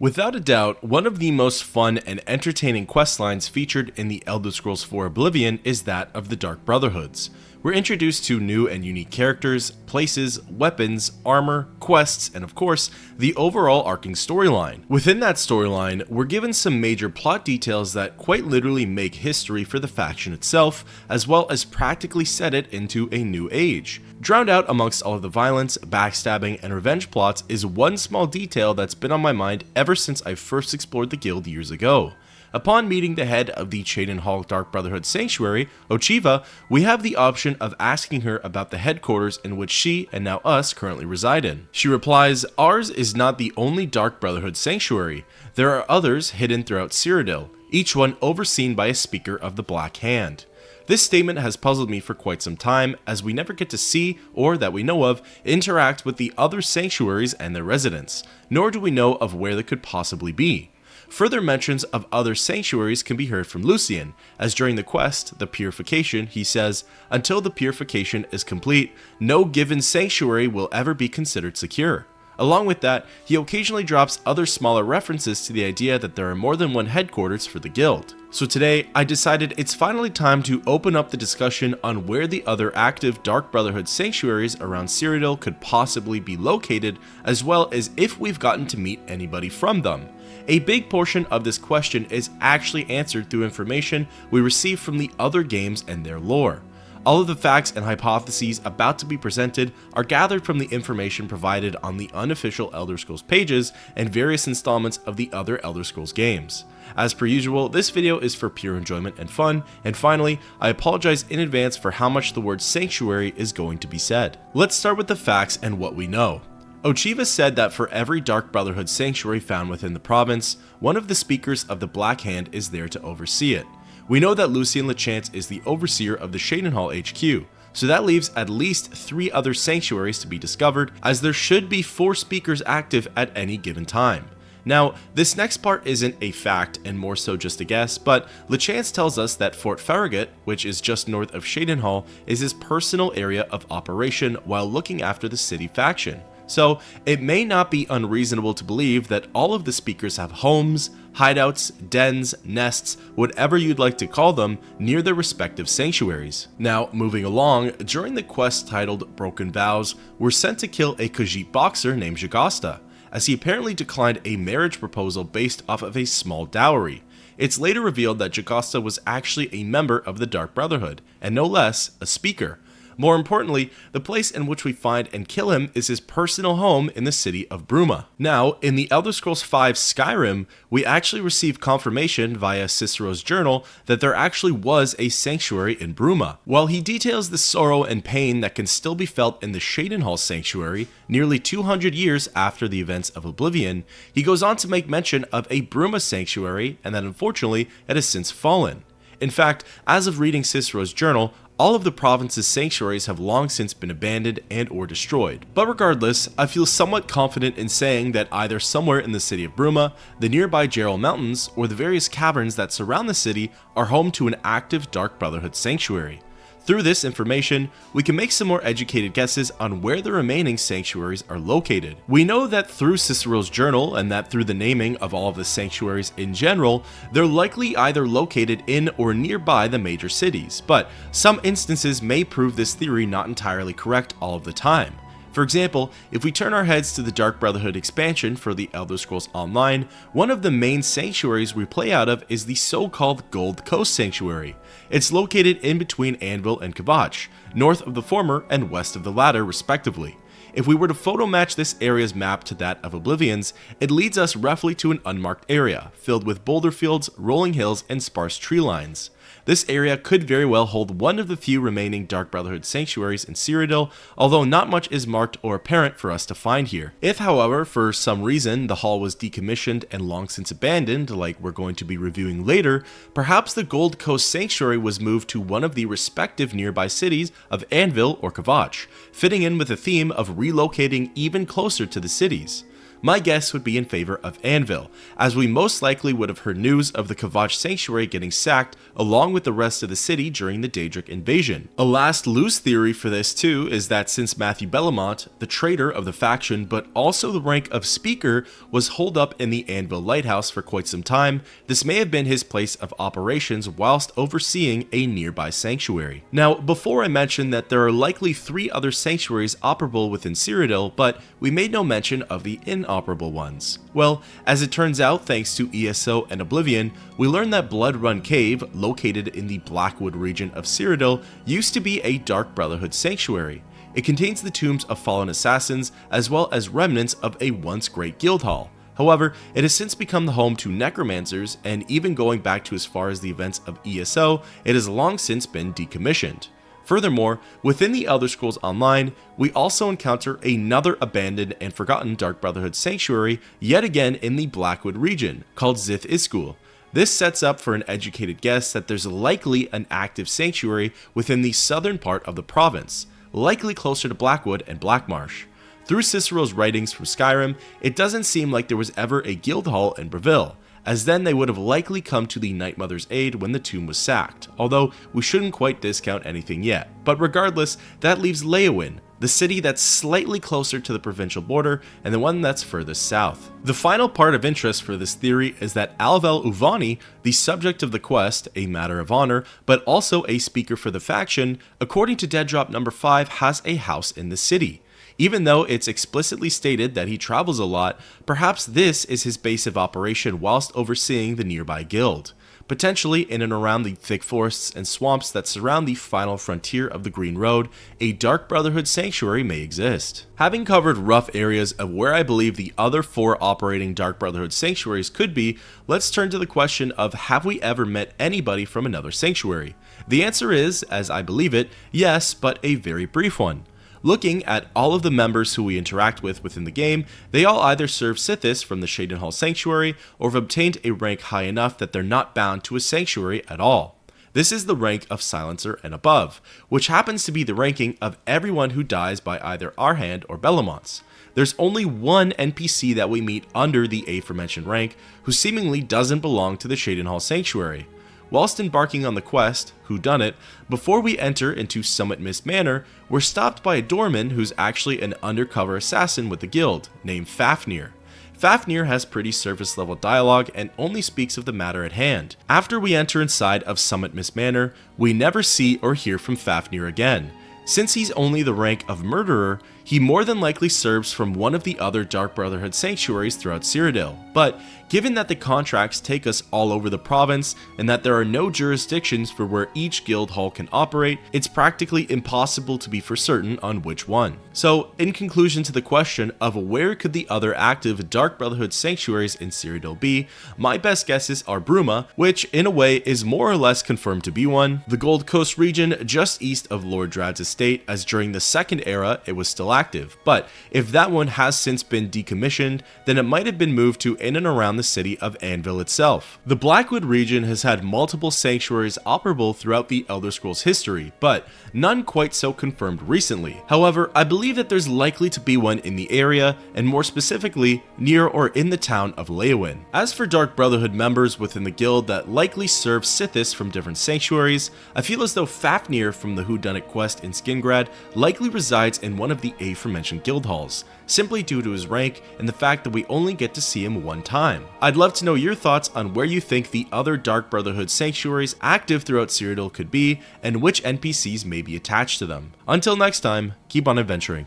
Without a doubt, one of the most fun and entertaining questlines featured in the Elder Scrolls IV Oblivion is that of the Dark Brotherhoods. We're introduced to new and unique characters, places, weapons, armor, quests, and of course, the overall arcing storyline. Within that storyline, we're given some major plot details that quite literally make history for the faction itself, as well as practically set it into a new age. Drowned out amongst all of the violence, backstabbing, and revenge plots is one small detail that's been on my mind ever since I first explored the guild years ago. Upon meeting the head of the Cyrodiil Dark Brotherhood Sanctuary, Ochiva, we have the option of asking her about the headquarters in which she, and now us, currently reside in. She replies, "Ours is not the only Dark Brotherhood Sanctuary. There are others hidden throughout Cyrodiil, each one overseen by a speaker of the Black Hand." This statement has puzzled me for quite some time, as we never get to see, or that we know of, interact with the other sanctuaries and their residents, nor do we know of where they could possibly be. Further mentions of other sanctuaries can be heard from Lucian, as during the quest, the Purification, he says, "Until the purification is complete, no given sanctuary will ever be considered secure." Along with that, he occasionally drops other smaller references to the idea that there are more than one headquarters for the guild. So today, I decided it's finally time to open up the discussion on where the other active Dark Brotherhood sanctuaries around Cyrodiil could possibly be located, as well as if we've gotten to meet anybody from them. A big portion of this question is actually answered through information we receive from the other games and their lore. All of the facts and hypotheses about to be presented are gathered from the information provided on the unofficial Elder Scrolls pages and various installments of the other Elder Scrolls games. As per usual, this video is for pure enjoyment and fun, and finally, I apologize in advance for how much the word sanctuary is going to be said. Let's start with the facts and what we know. Ochiva said that for every Dark Brotherhood sanctuary found within the province, one of the speakers of the Black Hand is there to oversee it. We know that Lucien Lachance is the overseer of the Cyrodiil HQ, so that leaves at least 3 other sanctuaries to be discovered, as there should be 4 speakers active at any given time. Now, this next part isn't a fact and more so just a guess, but Lachance tells us that Fort Farragut, which is just north of Cyrodiil, is his personal area of operation while looking after the city faction. So, it may not be unreasonable to believe that all of the speakers have homes, hideouts, dens, nests, whatever you'd like to call them, near their respective sanctuaries. Now, moving along, during the quest titled Broken Vows, we're sent to kill a Khajiit boxer named Jagasta, as he apparently declined a marriage proposal based off of a small dowry. It's later revealed that Jagasta was actually a member of the Dark Brotherhood, and no less, a speaker. More importantly, the place in which we find and kill him is his personal home in the city of Bruma. Now, in the Elder Scrolls V Skyrim, we actually receive confirmation via Cicero's journal that there actually was a sanctuary in Bruma. While he details the sorrow and pain that can still be felt in the Cyrodiil sanctuary, nearly 200 years after the events of Oblivion, he goes on to make mention of a Bruma sanctuary and that unfortunately it has since fallen. In fact, as of reading Cicero's journal, all of the province's sanctuaries have long since been abandoned and or destroyed. But regardless, I feel somewhat confident in saying that either somewhere in the city of Bruma, the nearby Geralt Mountains, or the various caverns that surround the city are home to an active Dark Brotherhood sanctuary. Through this information, we can make some more educated guesses on where the remaining sanctuaries are located. We know that through Cicero's journal and that through the naming of all of the sanctuaries in general, they're likely either located in or nearby the major cities, but some instances may prove this theory not entirely correct all of the time. For example, if we turn our heads to the Dark Brotherhood expansion for the Elder Scrolls Online, one of the main sanctuaries we play out of is the so-called Gold Coast Sanctuary. It's located in between Anvil and Kvatch, north of the former and west of the latter respectively. If we were to photo match this area's map to that of Oblivion's, it leads us roughly to an unmarked area, filled with boulder fields, rolling hills, and sparse tree lines. This area could very well hold one of the few remaining Dark Brotherhood sanctuaries in Cyrodiil, although not much is marked or apparent for us to find here. If, however, for some reason the hall was decommissioned and long since abandoned, like we're going to be reviewing later, perhaps the Gold Coast Sanctuary was moved to one of the respective nearby cities of Anvil or Kvatch, fitting in with the theme of relocating even closer to the cities. My guess would be in favor of Anvil, as we most likely would have heard news of the Kvatch Sanctuary getting sacked along with the rest of the city during the Daedric invasion. A last loose theory for this too is that since Matthew Bellamont, the traitor of the faction but also the rank of Speaker, was holed up in the Anvil Lighthouse for quite some time, this may have been his place of operations whilst overseeing a nearby sanctuary. Now, before I mentioned that there are likely 3 other sanctuaries operable within Cyrodiil, but we made no mention of the inoperable ones. Well, as it turns out, thanks to ESO and Oblivion, we learned that Blood Run Cave, located in the Blackwood region of Cyrodiil, used to be a Dark Brotherhood sanctuary. It contains the tombs of fallen assassins as well as remnants of a once great guild hall. However, it has since become the home to necromancers, and even going back to as far as the events of ESO, it has long since been decommissioned. Furthermore, within the Elder Scrolls Online, we also encounter another abandoned and forgotten Dark Brotherhood sanctuary, yet again in the Blackwood region, called Zith Iskul. This sets up for an educated guess that there's likely an active sanctuary within the southern part of the province, likely closer to Blackwood and Blackmarsh. Through Cicero's writings from Skyrim, it doesn't seem like there was ever a guild hall in Breville, as then they would have likely come to the Night Mother's aid when the tomb was sacked, although we shouldn't quite discount anything yet. But regardless, that leaves Leyawiin, the city that's slightly closer to the provincial border and the one that's furthest south. The final part of interest for this theory is that Alvel Uvani, the subject of the quest, a matter of honor, but also a speaker for the faction, according to Dead Drop number 5, has a house in the city. Even though it's explicitly stated that he travels a lot, perhaps this is his base of operation whilst overseeing the nearby guild. Potentially in and around the thick forests and swamps that surround the final frontier of the Green Road, a Dark Brotherhood sanctuary may exist. Having covered rough areas of where I believe the other 4 operating Dark Brotherhood sanctuaries could be, let's turn to the question of have we ever met anybody from another sanctuary? The answer is, as I believe it, yes, but a very brief one. Looking at all of the members who we interact with within the game, they all either serve Sithis from the Shadenhall Sanctuary or have obtained a rank high enough that they're not bound to a sanctuary at all. This is the rank of Silencer and above, which happens to be the ranking of everyone who dies by either our hand or Bellamont's. There's only one NPC that we meet under the aforementioned rank who seemingly doesn't belong to the Shadenhall Sanctuary. Whilst embarking on the quest, Whodunit, before we enter into Summit Mist Manor, we're stopped by a doorman who's actually an undercover assassin with the guild, named Fafnir. Fafnir has pretty surface level dialogue and only speaks of the matter at hand. After we enter inside of Summit Mist Manor, we never see or hear from Fafnir again. Since he's only the rank of Murderer, he more than likely serves from one of the other Dark Brotherhood sanctuaries throughout Cyrodiil, but given that the contracts take us all over the province and that there are no jurisdictions for where each guild hall can operate, it's practically impossible to be for certain on which one. So, in conclusion to the question of where could the other active Dark Brotherhood sanctuaries in Cyrodiil be, my best guesses are Bruma, which in a way is more or less confirmed to be one, the Gold Coast region just east of Lord Drad's estate, as during the Second Era it was still active, but if that one has since been decommissioned, then it might have been moved to in and around the city of Anvil itself. The Blackwood region has had multiple sanctuaries operable throughout the Elder Scrolls history, but none quite so confirmed recently. However, I believe that there's likely to be one in the area, and more specifically, near or in the town of Leyawiin. As for Dark Brotherhood members within the guild that likely serve Sithis from different sanctuaries, I feel as though Fafnir from the Whodunit quest in Skingrad likely resides in one of the aforementioned guild halls, simply due to his rank and the fact that we only get to see him one time. I'd love to know your thoughts on where you think the other Dark Brotherhood sanctuaries active throughout Cyrodiil could be, and which NPCs may be attached to them. Until next time, keep on adventuring.